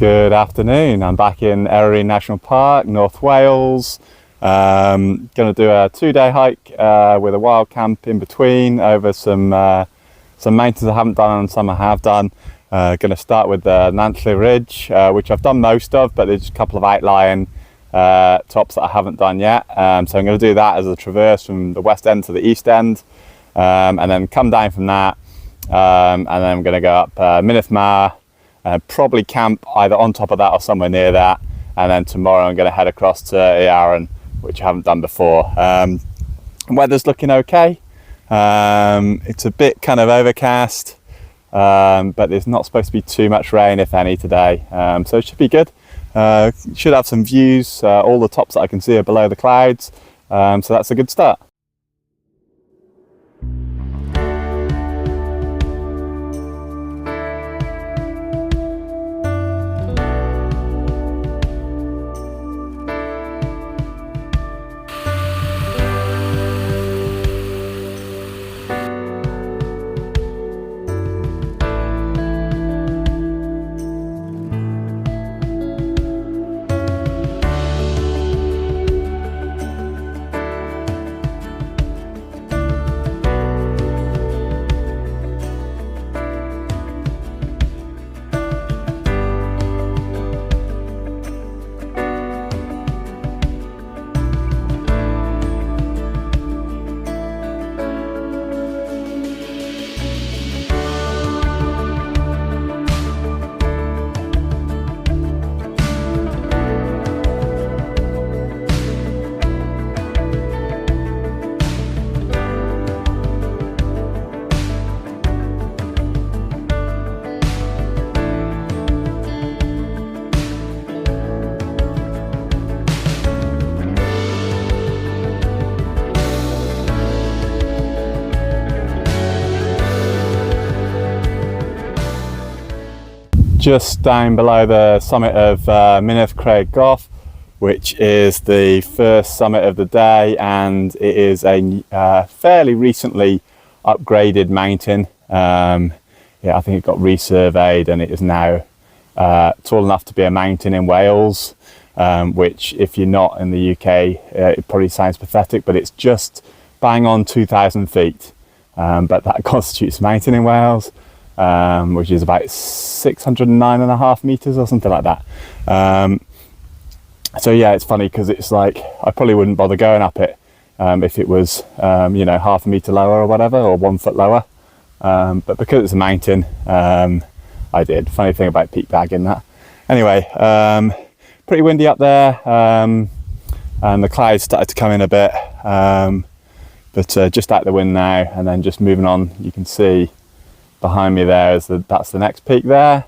Good afternoon. I'm back in Eryri National Park, North Wales. Going to do a 2-day hike with a wild camp in between over some mountains I haven't done and some I have done. Going to start with the Nantlle ridge, which I've done most of, but there's a couple of outlying tops that I haven't done yet. So I'm going to do that as a traverse from the west end to the east end, and then come down from that, and then I'm going to go up Mynydd Mawr. Probably camp either on top of that or somewhere near that, and then tomorrow I'm going to head across to Aran, which I haven't done before. Weather's looking okay. It's a bit kind of overcast, but there's not supposed to be too much rain, if any, today, so it should be good. Should have some views. All the tops that I can see are below the clouds, so that's a good start. Just down below the summit of Mynydd, which is the first summit of the day, and it is a fairly recently upgraded mountain. Yeah, I think it got resurveyed and it is now tall enough to be a mountain in Wales, which if you're not in the UK, it probably sounds pathetic, but it's just bang on 2,000 feet. But that constitutes a mountain in Wales. Which is about 609.5 meters or something like that. So yeah, it's funny because it's like I probably wouldn't bother going up it if it was you know, half a meter lower or whatever, or 1 foot lower, but because it's a mountain, I did. Funny thing about peak bagging that. Anyway, pretty windy up there, and the clouds started to come in a bit, but just out the wind now, and then just moving on, you can see behind me there is that's the next peak there.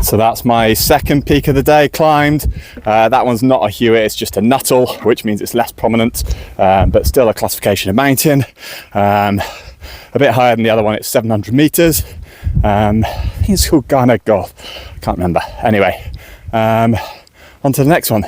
So that's my second peak of the day climbed. That one's not a Hewitt, it's just a Nuttall, which means it's less prominent, but still a classification of mountain. A bit higher than the other one, it's 700 meters. I think it's called Ghana Goth, I can't remember. Anyway, on to the next one.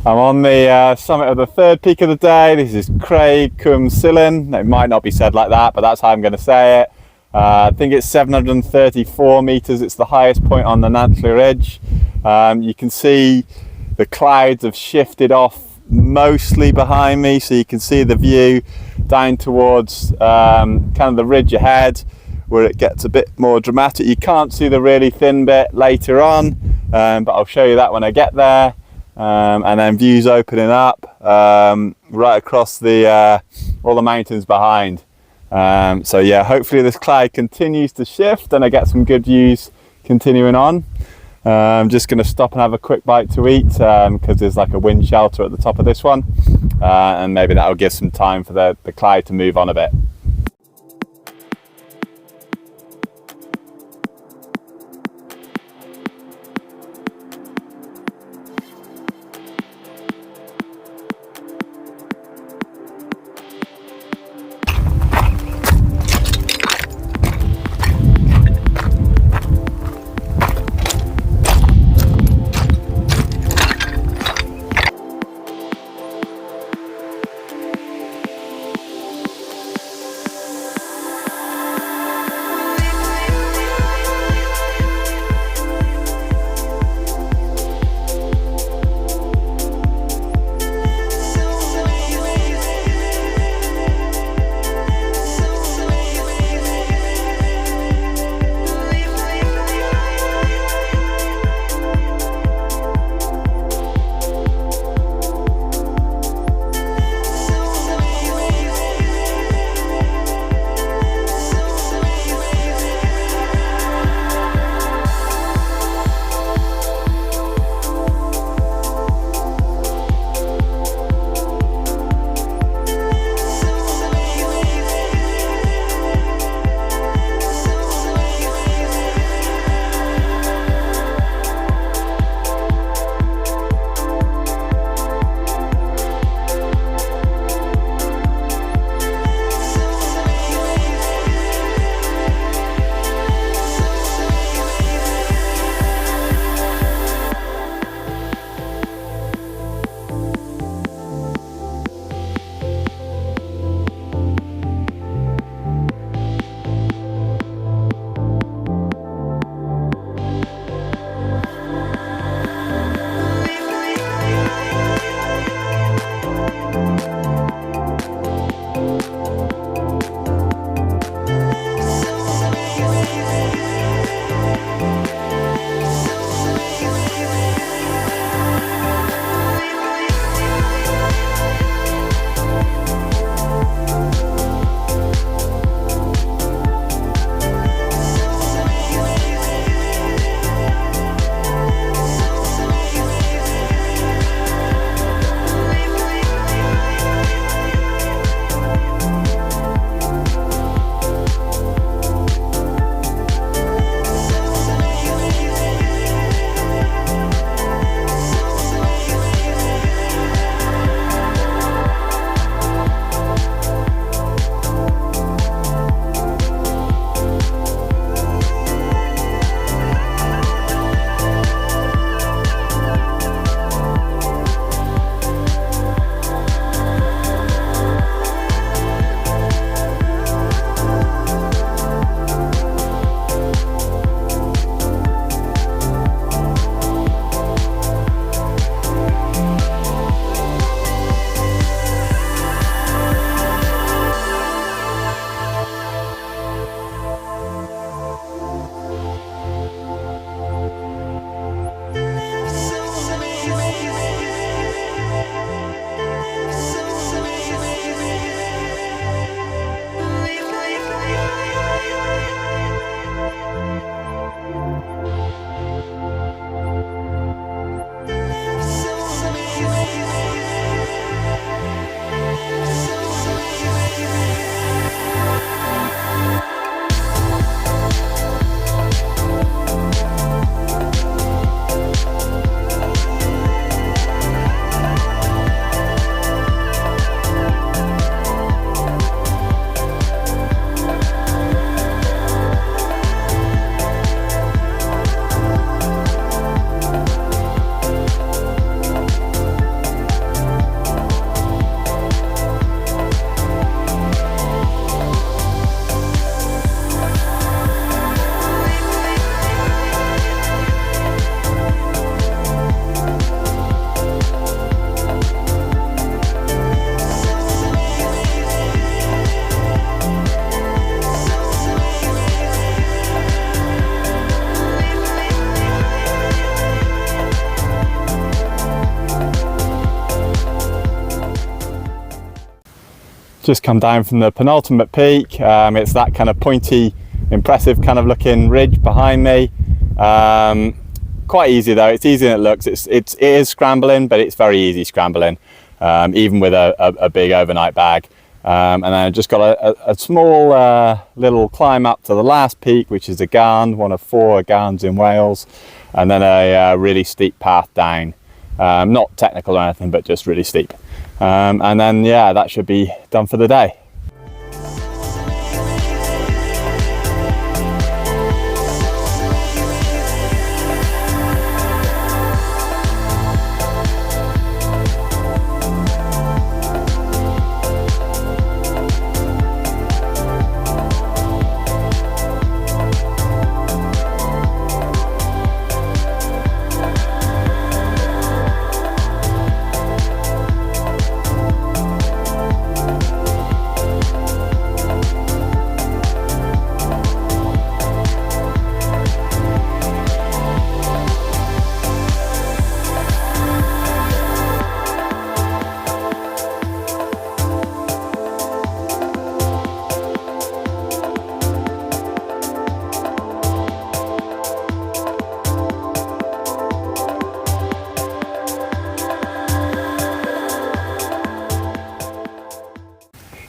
I'm on the summit of the third peak of the day. This is Craig Cwm Silin. It might not be said like that, but that's how I'm going to say it. I think it's 734 meters. It's the highest point on the Nantlle ridge. You can see the clouds have shifted off mostly behind me, so you can see the view down towards kind of the ridge ahead, where it gets a bit more dramatic. You can't see the really thin bit later on, but I'll show you that when I get there. And then views opening up right across the all the mountains behind. So yeah, hopefully this cloud continues to shift and I get some good views continuing on. I'm just going to stop and have a quick bite to eat because there's like a wind shelter at the top of this one, and maybe that'll give some time for the cloud to move on a bit. Just come down from the penultimate peak. It's that kind of pointy, impressive kind of looking ridge behind me. Quite easy though. It's easier than it looks. It is scrambling, but it's very easy scrambling, even with a big overnight bag. And then I just got a small little climb up to the last peak, which is a garn, one of 4 garns in Wales, and then a really steep path down. Not technical or anything, but just really steep. And then, yeah, that should be done for the day.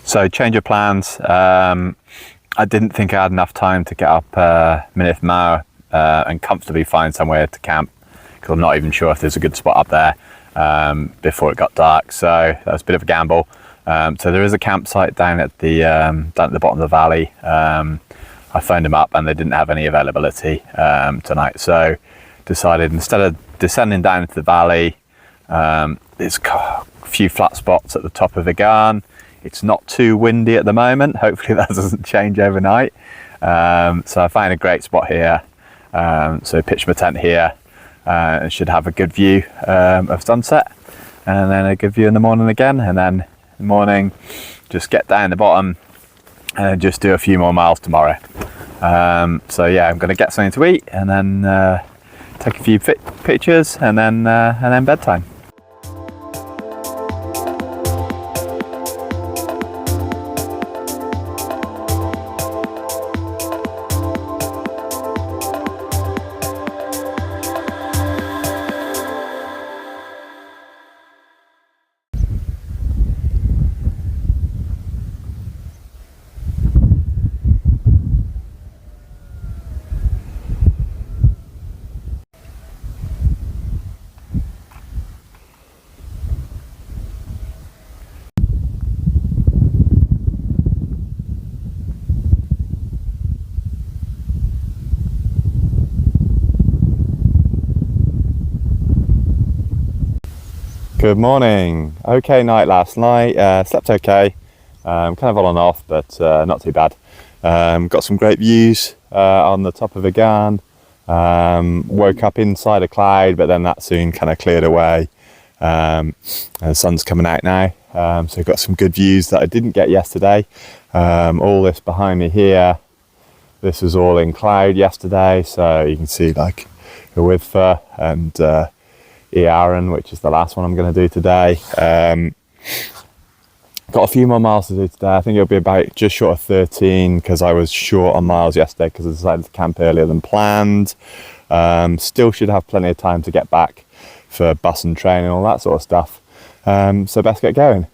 So change of plans. I didn't think I had enough time to get up Mynydd Mawr and comfortably find somewhere to camp, because I'm not even sure if there's a good spot up there before it got dark. So that was a bit of a gamble. So there is a campsite down at the bottom of the valley. I phoned them up and they didn't have any availability tonight. So decided, instead of descending down into the valley, there's a few flat spots at the top of the garn. It's not too windy at the moment. Hopefully that doesn't change overnight. So I found a great spot here. So pitched my tent here. And should have a good view of sunset, and then a good view in the morning again. And then in the morning, just get down the bottom and just do a few more miles tomorrow. So yeah, I'm going to get something to eat and then take a few pictures, and then bedtime. Good morning. Okay night last night. Slept okay. Kind of on and off, but not too bad. Got some great views on the top of a garn. Woke up inside a cloud, but then that soon kind of cleared away. And the sun's coming out now. So got some good views that I didn't get yesterday. All this behind me here, this was all in cloud yesterday. So you can see like the Wyddfa and Aran, which is the last one I'm going to do today. Got a few more miles to do today. I think it'll be about just short of 13, because I was short on miles yesterday because I decided to camp earlier than planned. Still should have plenty of time to get back for bus and train and all that sort of stuff. So best get going.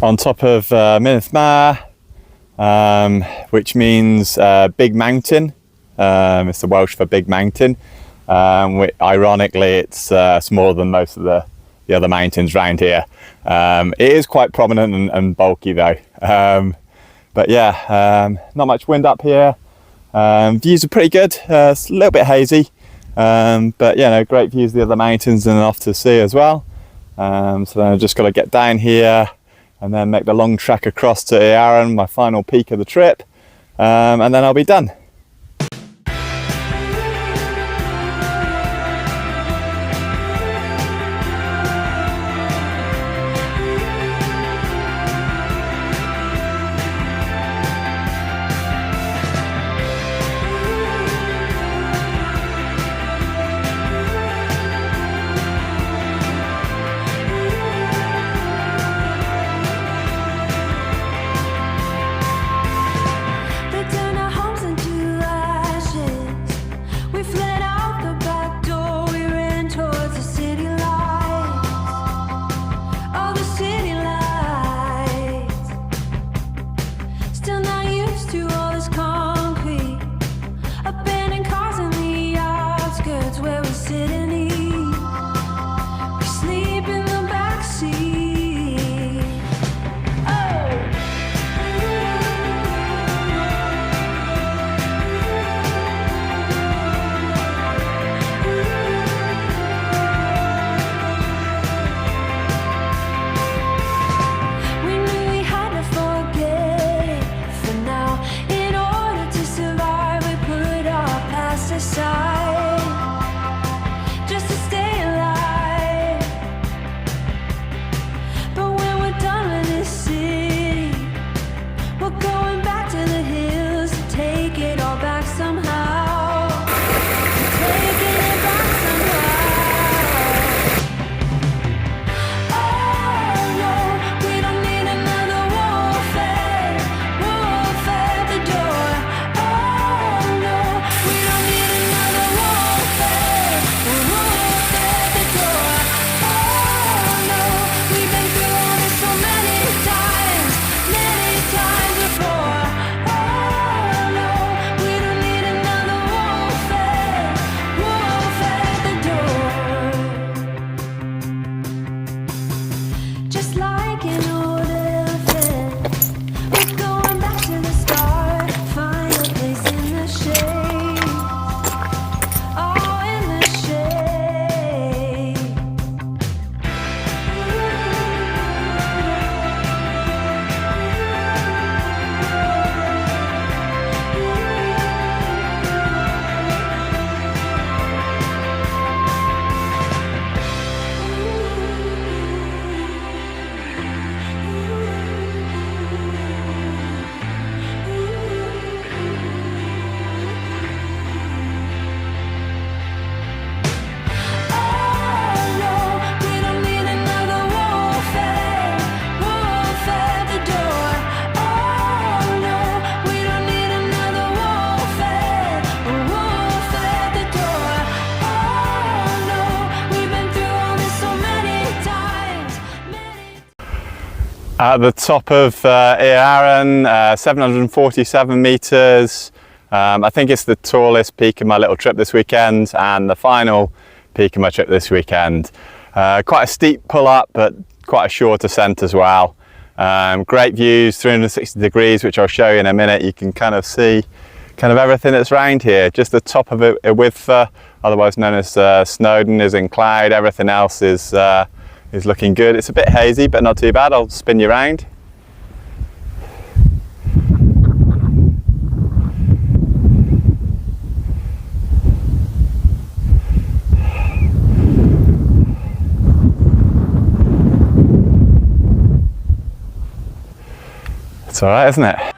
on top of Mynydd, which means big mountain. It's the Welsh for big mountain. Ironically, it's smaller than most of the other mountains around here. It is quite prominent and bulky though. But yeah, not much wind up here. Views are pretty good. It's a little bit hazy, but yeah, no, great views of the other mountains and off to sea as well. So then I've just got to get down here and then make the long trek across to Aran, my final peak of the trip, and then I'll be done. At the top of Aran, 747 metres. I think it's the tallest peak of my little trip this weekend and the final peak of my trip this weekend. Quite a steep pull up, but quite a short ascent as well. Great views, 360 degrees, which I'll show you in a minute. You can kind of see everything that's around here. Just the top of Eryri, otherwise known as Snowdonia, is in cloud. Everything else is looking good. It's a bit hazy, but not too bad. I'll spin you around. It's all right, isn't it?